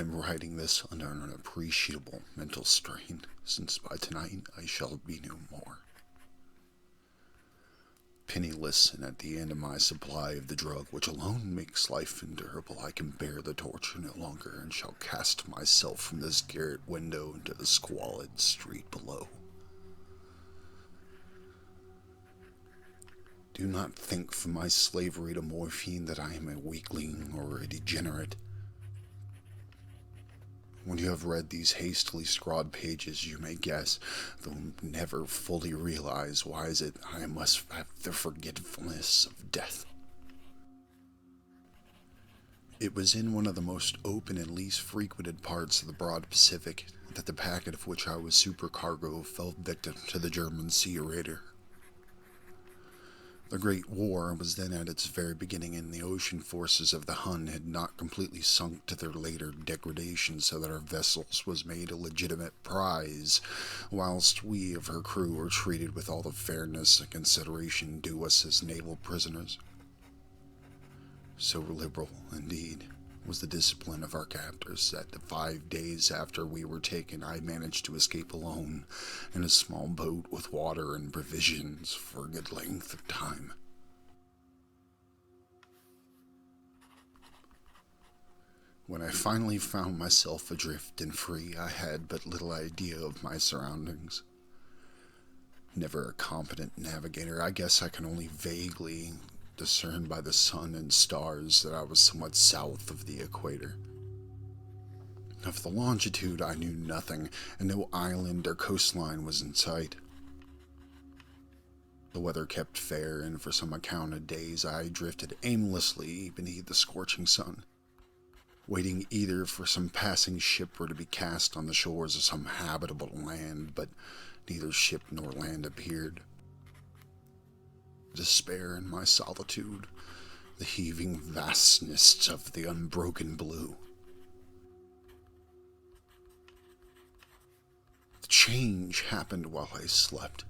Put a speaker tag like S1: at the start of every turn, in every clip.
S1: I'm writing this under an appreciable mental strain, since by tonight I shall be no more. Penniless and at the end of my supply of the drug which alone makes life endurable, I can bear the torture no longer and shall cast myself from this garret window into the squalid street below. Do not think from my slavery to morphine that I am a weakling or a degenerate. When you have read these hastily scrawled pages, you may guess, though never fully realize, why is it I must have the forgetfulness of death. It was in one of the most open and least frequented parts of the broad Pacific that the packet of which I was supercargo fell victim to the German sea raider. The Great War was then at its very beginning, and the ocean forces of the Hun had not completely sunk to their later degradation, so that our vessels was made a legitimate prize, whilst we of her crew were treated with all the fairness and consideration due us as naval prisoners. So liberal, indeed, was the discipline of our captors that 5 days after we were taken, I managed to escape alone in a small boat with water and provisions for a good length of time. When I finally found myself adrift and free, I had but little idea of my surroundings. Never a competent navigator, I guess I can only vaguely discern by the sun and stars that I was somewhat south of the equator. Of the longitude I knew nothing, and no island or coastline was in sight. The weather kept fair, and for some accounted days I drifted aimlessly beneath the scorching sun, waiting either for some passing ship or to be cast on the shores of some habitable land, but neither ship nor land appeared. Despair in my solitude, the heaving vastness of the unbroken blue. The change happened while I slept.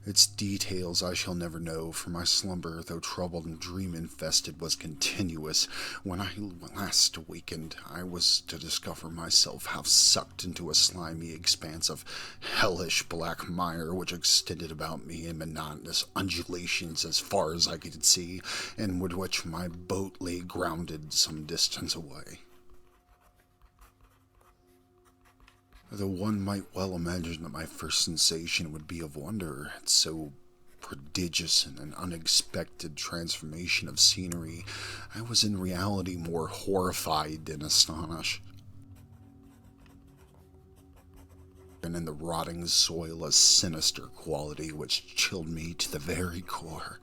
S1: Its details I shall never know, for my slumber, though troubled and dream-infested, was continuous. When I last awakened, I was to discover myself half sucked into a slimy expanse of hellish black mire which extended about me in monotonous undulations as far as I could see, and with which my boat lay grounded some distance away. Though one might well imagine that my first sensation would be of wonder at so prodigious and an unexpected transformation of scenery, I was in reality more horrified than astonished. And in the rotting soil a sinister quality which chilled me to the very core.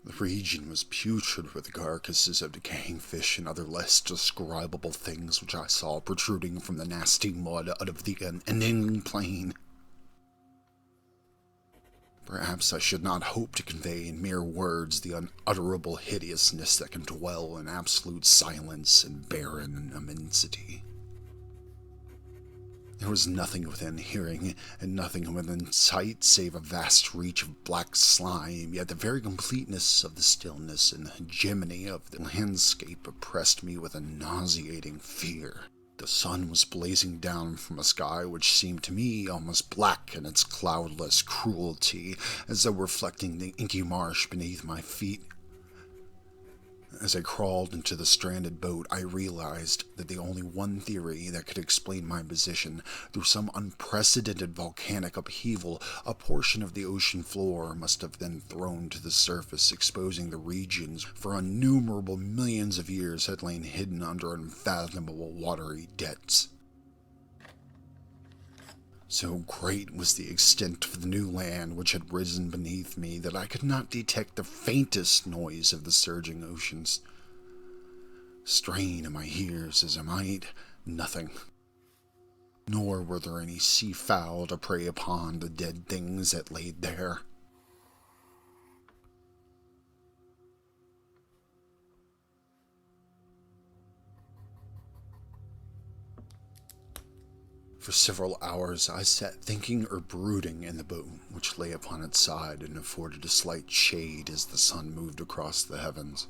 S1: The region was putrid with the carcasses of decaying fish and other less describable things which I saw protruding from the nasty mud out of the unending plain. Perhaps I should not hope to convey in mere words the unutterable hideousness that can dwell in absolute silence and barren immensity. There was nothing within hearing, and nothing within sight save a vast reach of black slime, yet the very completeness of the stillness and the hegemony of the landscape oppressed me with a nauseating fear. The sun was blazing down from a sky which seemed to me almost black in its cloudless cruelty, as though reflecting the inky marsh beneath my feet. As I crawled into the stranded boat, I realized that the only one theory that could explain my position, through some unprecedented volcanic upheaval, a portion of the ocean floor must have been thrown to the surface, exposing the regions for innumerable millions of years had lain hidden under unfathomable watery depths. So great was the extent of the new land which had risen beneath me that I could not detect the faintest noise of the surging oceans. Strain in my ears as I might, nothing. Nor were there any sea fowl to prey upon the dead things that laid there. For several hours I sat thinking or brooding in the boat, which lay upon its side and afforded a slight shade as the sun moved across the heavens.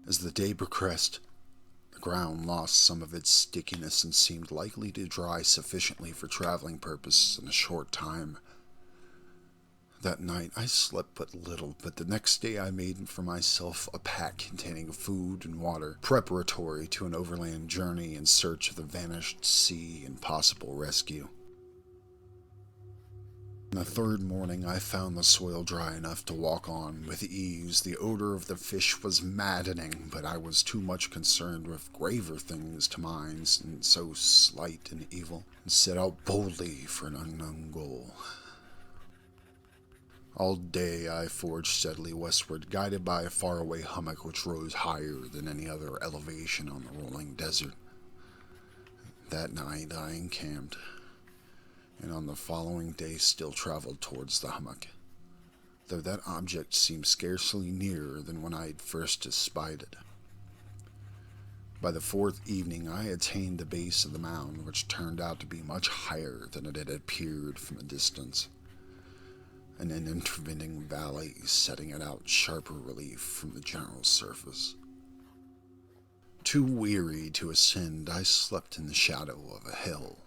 S1: As the day progressed, the ground lost some of its stickiness and seemed likely to dry sufficiently for traveling purposes in a short time. That night I slept but little, but the next day I made for myself a pack containing food and water, preparatory to an overland journey in search of the vanished sea and possible rescue. On the third morning I found the soil dry enough to walk on with ease. The odor of the fish was maddening, but I was too much concerned with graver things to mind, and so slight and evil, and set out boldly for an unknown goal. All day I forged steadily westward, guided by a faraway hummock which rose higher than any other elevation on the rolling desert. That night I encamped, and on the following day still traveled towards the hummock, though that object seemed scarcely nearer than when I had first espied it. By the fourth evening I attained the base of the mound, which turned out to be much higher than it had appeared from a distance, and an intervening valley setting it out sharper relief from the general surface. Too weary to ascend, I slept in the shadow of a hill.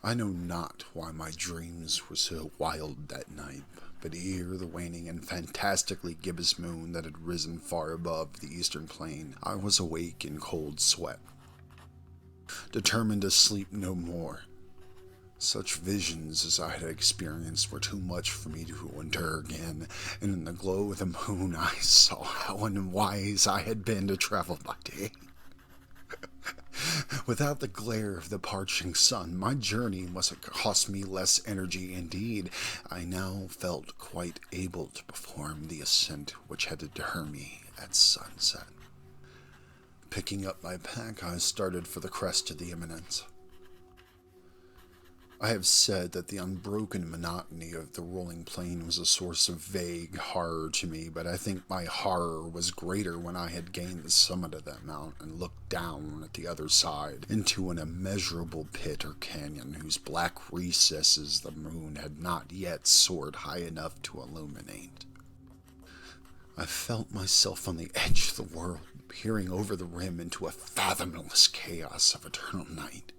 S1: I know not why my dreams were so wild that night, but ere the waning and fantastically gibbous moon that had risen far above the eastern plain, I was awake in cold sweat, determined to sleep no more. Such visions as I had experienced were too much for me to endure again, and in the glow of the moon I saw how unwise I had been to travel by day. Without the glare of the parching sun, my journey must have cost me less energy. Indeed, I now felt quite able to perform the ascent which had to deter me at sunset. Picking up my pack, I started for the crest of the eminence. I have said that the unbroken monotony of the rolling plain was a source of vague horror to me, but I think my horror was greater when I had gained the summit of that mountain and looked down at the other side into an immeasurable pit or canyon whose black recesses the moon had not yet soared high enough to illuminate. I felt myself on the edge of the world, peering over the rim into a fathomless chaos of eternal night.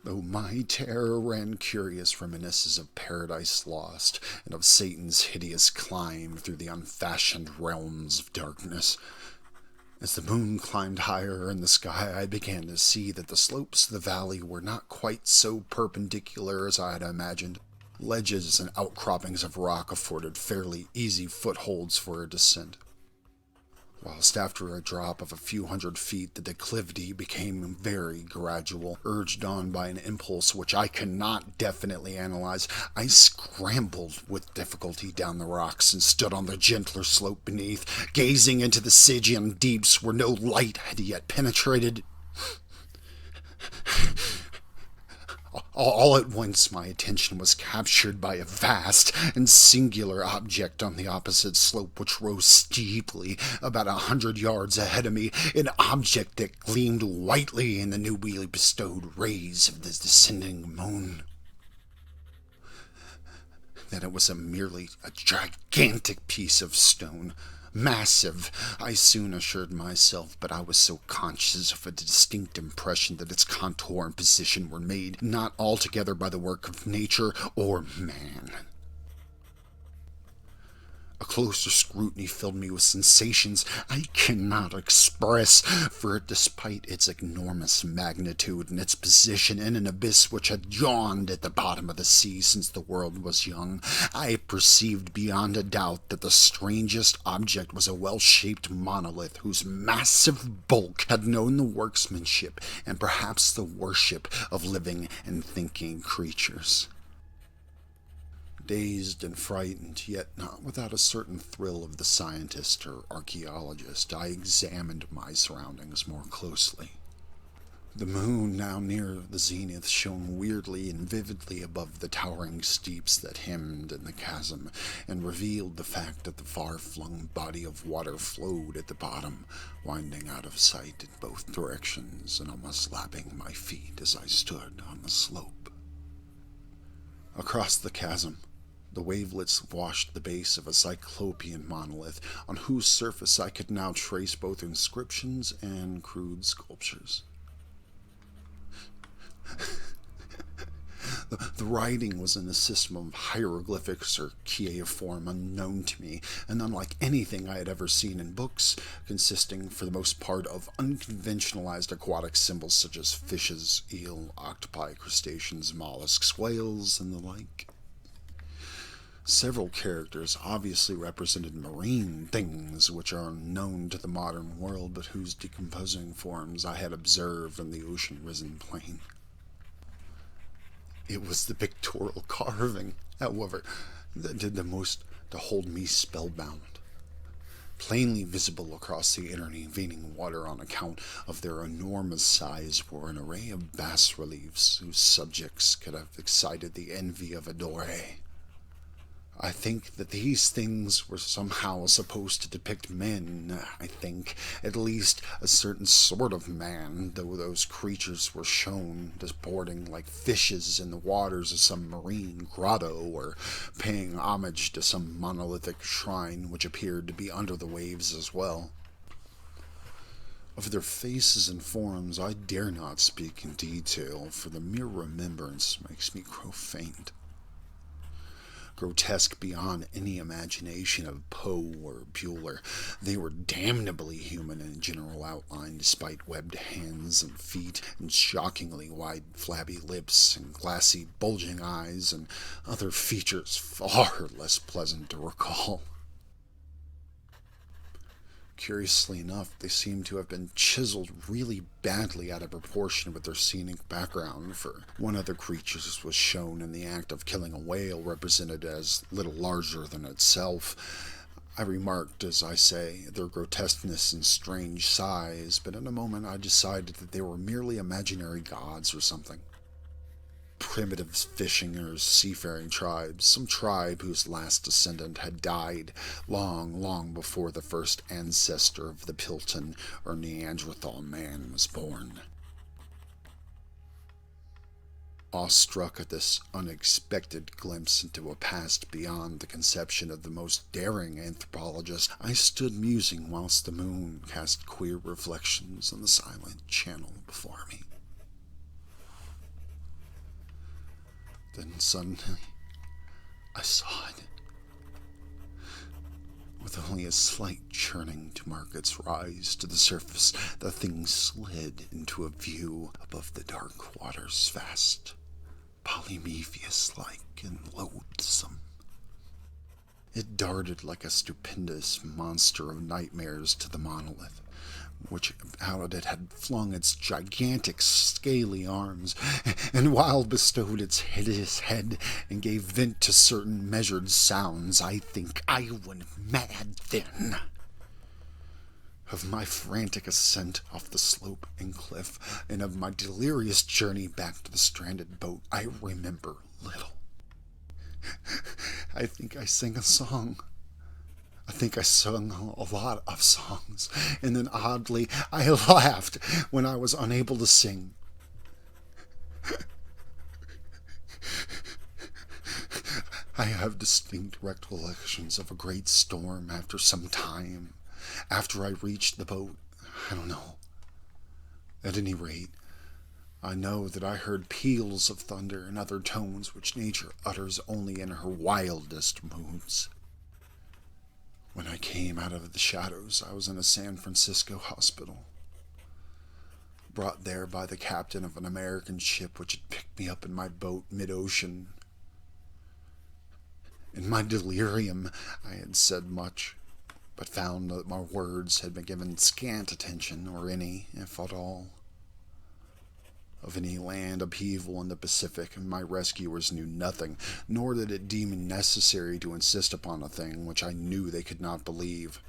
S1: Though my terror ran curious reminiscences of Paradise Lost and of Satan's hideous climb through the unfashioned realms of darkness. As the moon climbed higher in the sky, I began to see that the slopes of the valley were not quite so perpendicular as I had imagined. Ledges and outcroppings of rock afforded fairly easy footholds for a descent, whilst after a drop of a few hundred feet the declivity became very gradual. Urged on by an impulse which I cannot definitely analyze, I scrambled with difficulty down the rocks and stood on the gentler slope beneath, gazing into the Stygian deeps where no light had yet penetrated. All at once my attention was captured by a vast and singular object on the opposite slope, which rose steeply about 100 yards ahead of me, an object that gleamed whitely in the newly bestowed rays of the descending moon. Then it was merely a gigantic piece of stone. Massive, I soon assured myself, but I was so conscious of a distinct impression that its contour and position were made not altogether by the work of nature or man. A closer scrutiny filled me with sensations I cannot express, for despite its enormous magnitude and its position in an abyss which had yawned at the bottom of the sea since the world was young, I perceived beyond a doubt that the strangest object was a well-shaped monolith whose massive bulk had known the workmanship and perhaps the worship of living and thinking creatures. Dazed and frightened, yet not without a certain thrill of the scientist or archaeologist, I examined my surroundings more closely. The moon, now near the zenith, shone weirdly and vividly above the towering steeps that hemmed in the chasm, and revealed the fact that the far-flung body of water flowed at the bottom, winding out of sight in both directions and almost lapping my feet as I stood on the slope. Across the chasm, the wavelets washed the base of a cyclopean monolith, on whose surface I could now trace both inscriptions and crude sculptures. The writing was in a system of hieroglyphics or cuneiform unknown to me, and unlike anything I had ever seen in books, consisting for the most part of unconventionalized aquatic symbols such as fishes, eel, octopi, crustaceans, mollusks, whales, and the like. Several characters obviously represented marine things which are unknown to the modern world, but whose decomposing forms I had observed on the ocean-risen plain. It was the pictorial carving, however, that did the most to hold me spellbound. Plainly visible across the intervening water on account of their enormous size were an array of bas-reliefs whose subjects could have excited the envy of a Doré. I think that these things were somehow supposed to depict men, at least a certain sort of man, though those creatures were shown disporting like fishes in the waters of some marine grotto, or paying homage to some monolithic shrine which appeared to be under the waves as well. Of their faces and forms I dare not speak in detail, for the mere remembrance makes me grow faint. Grotesque beyond any imagination of Poe or Bueller, they were damnably human in general outline, despite webbed hands and feet, and shockingly wide flabby lips, and glassy bulging eyes, and other features far less pleasant to recall. Curiously enough, they seem to have been chiseled really badly out of proportion with their scenic background, for one of the creatures was shown in the act of killing a whale represented as little larger than itself. I remarked, as I say, their grotesqueness and strange size, but in a moment I decided that they were merely imaginary gods or something. Primitive fishing or seafaring tribes, some tribe whose last descendant had died long before the first ancestor of the Pilton or Neanderthal man was born. Awestruck at this unexpected glimpse into a past beyond the conception of the most daring anthropologist, I stood musing whilst the moon cast queer reflections on the silent channel before me. Then suddenly, I saw it. With only a slight churning to mark its rise to the surface, the thing slid into a view above the dark waters, vast, Polyphemus-like and loathsome. It darted like a stupendous monster of nightmares to the monolith, which out it had flung its gigantic scaly arms, and while bestowed its hideous head and gave vent to certain measured sounds, I think I went mad then. Of my frantic ascent off the slope and cliff, and of my delirious journey back to the stranded boat, I remember little. I think I sang a song. I think I sung a lot of songs, and then oddly I laughed when I was unable to sing. I have distinct recollections of a great storm after some time, after I reached the boat. I don't know. At any rate, I know that I heard peals of thunder and other tones which nature utters only in her wildest moods. When I came out of the shadows, I was in a San Francisco hospital, brought there by the captain of an American ship which had picked me up in my boat mid-ocean. In my delirium, I had said much, but found that my words had been given scant attention, or any, if at all. Of any land upheaval in the Pacific, my rescuers knew nothing, nor did it deem necessary to insist upon a thing which I knew they could not believe.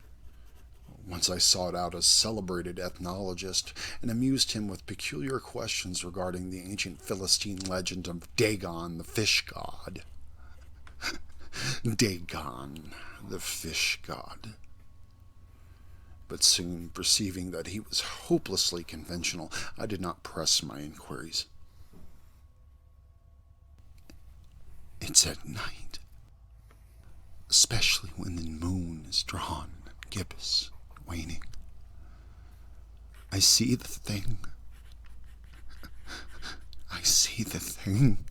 S1: Once I sought out a celebrated ethnologist and amused him with peculiar questions regarding the ancient Philistine legend of Dagon, the fish god. Dagon, the fish god. But soon, perceiving that he was hopelessly conventional, I did not press my inquiries. It's at night, especially when the moon is drawn and gibbous and waning. I see the thing. I see the thing.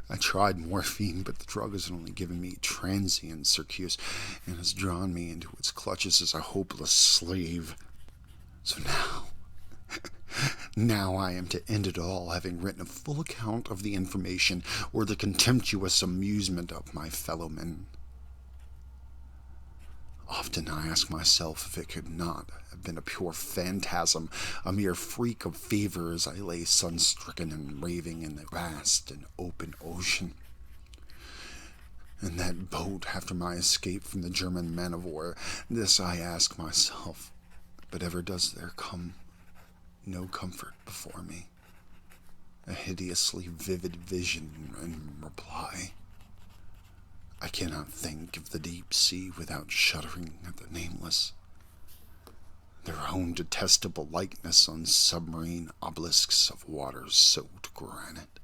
S1: I tried morphine, but the drug has only given me transient circuits and has drawn me into its clutches as a hopeless slave. So now I am to end it all, having written a full account of the information or the contemptuous amusement of my fellow men. Often I ask myself if it could not have been a pure phantasm, a mere freak of fever as I lay sun-stricken and raving in the vast and open ocean. In that boat after my escape from the German man-of-war, this I ask myself, but ever does there come no comfort before me, a hideously vivid vision in reply. I cannot think of the deep sea without shuddering at the nameless, their own detestable likeness on submarine obelisks of water-soaked granite.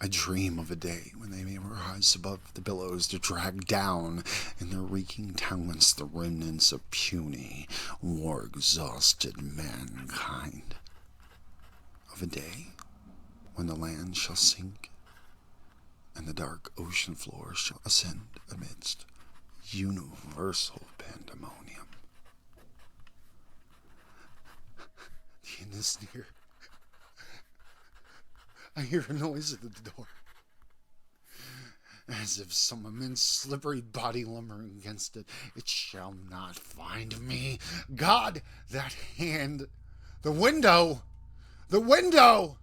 S1: I dream of a day when they may rise above the billows to drag down in their reeking talons the remnants of puny, war-exhausted mankind. Of a day when the land shall sink and the dark ocean floor shall ascend amidst universal pandemonium. The end is near. I hear a noise at the door, as if some immense slippery body lumbering against it. It shall not find me. God, that hand! The window! The window!